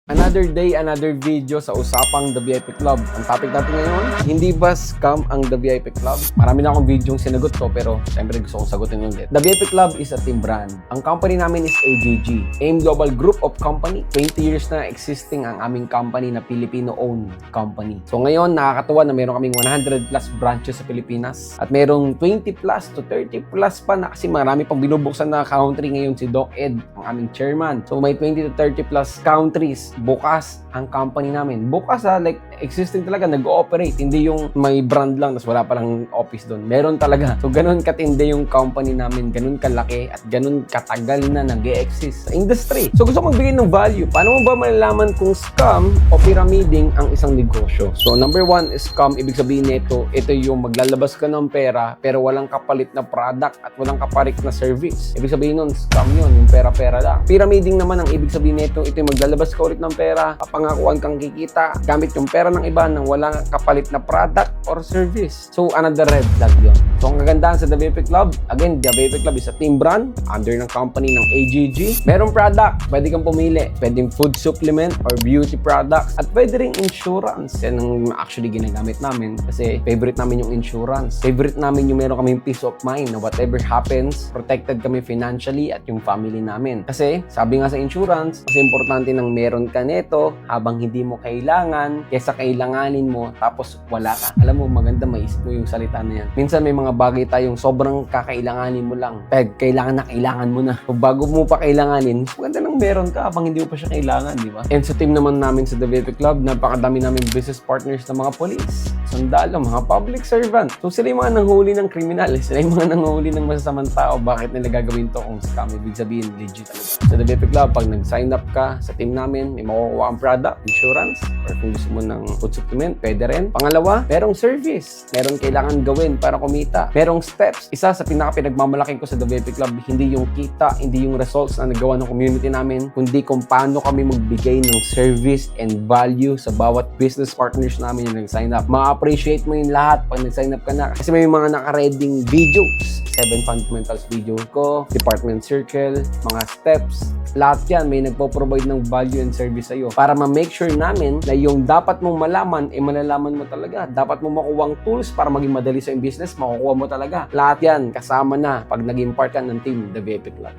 Another day, another video sa usapang The VIP Club. Ang topic natin ngayon, hindi ba scam ang The VIP Club? Marami na akong video yung sinagot ko pero siyempre gusto kong sagutin ulit. The VIP Club is a team brand. Ang company namin is AGG, AIM Global Group of Company. 20 years na existing ang aming company na Filipino-owned company. So ngayon, nakakatuwa na meron kaming 100 plus branches sa Pilipinas at merong 20 plus to 30 plus pa na kasi marami pang binubuksan na country ngayon si Doc Ed, ang aming chairman. So may 20 to 30 plus countries bukas ang company namin. Bukas like existing talaga, nag-ooperate. Hindi yung may brand lang, tapos wala palang office doon. Meron talaga. So, ganun katindi yung company namin, ganun kalaki, at ganun katagal na nag-e-exist sa industry. So, gusto kong magbigay ng value. Paano mo ba malalaman kung scam o pyramiding ang isang negosyo? So, number one is scam. Ibig sabihin nito, ito yung maglalabas ka ng pera, pero walang kapalit na product at walang kapalit na service. Ibig sabihin nun, scam yun, yung pera-pera lang. Pyramiding naman ang ibig sabihin nito, ito yung maglalabas ka ulit ng pera, papangakuan kang kikita, gamit yung pera ng iba nang walang kapalit na product or service. So, another red flag yun. So, ang kagandahan sa The VIP Club, again, The VIP Club is a team brand under ng company ng AGG. Merong product, pwede kang pumili. Pwedeng food supplement or beauty products. At pwede rin insurance. Yan ang actually ginagamit namin kasi favorite namin yung insurance. Favorite namin yung meron kaming peace of mind na whatever happens, protected kami financially at yung family namin. Kasi, sabi nga sa insurance, mas importante nang meron ka neto habang hindi mo kailangan kesa kailanganin mo tapos wala ka. Alam mo, maganda maisip mo yung salita na yan. Minsan may mga bagay tayong sobrang kakailanganin mo lang. Kailangan mo na. O bago mo pa kailanganin, maganda nang meron ka habang hindi mo pa siya kailangan, di ba? And sa team naman namin sa The VIP Club, napakadami namin business partners na mga police, sundalo, mga public servant. So sila yung mga nanghuli ng kriminal. Sila yung mga nanghuli ng masasamang tao. Bakit nila gagawin to kung scam? Ibig sabihin, legit talaga. Sa The VIP Club, pag nag-sign up ka sa team namin, may makukuha ang product, insurance, or kung gusto mo ng food supplement, pwede rin. Pangalawa, merong service. Merong kailangan gawin para kumita. Merong steps. Isa sa pinaka-pinagmamalaking ko sa The VIP Club, hindi yung kita, hindi yung results na nagawa ng community namin, kundi kung paano kami magbigay ng service and value sa bawat business partners namin yung nag-sign up. Ma-appreciate mo yung lahat pag nag-sign up ka na. Kasi may mga naka-reading videos. 7 fundamentals video ko, department circle, mga steps, lahat yan may nagpo-provide ng value and service sa'yo para ma-make sure namin na yung dapat mong malaman, malalaman mo talaga. Dapat mo makuha ang tools para maging madali sa yung business, makukuha mo talaga. Lahat yan kasama na pag naging part ka ng team, The VIP Club.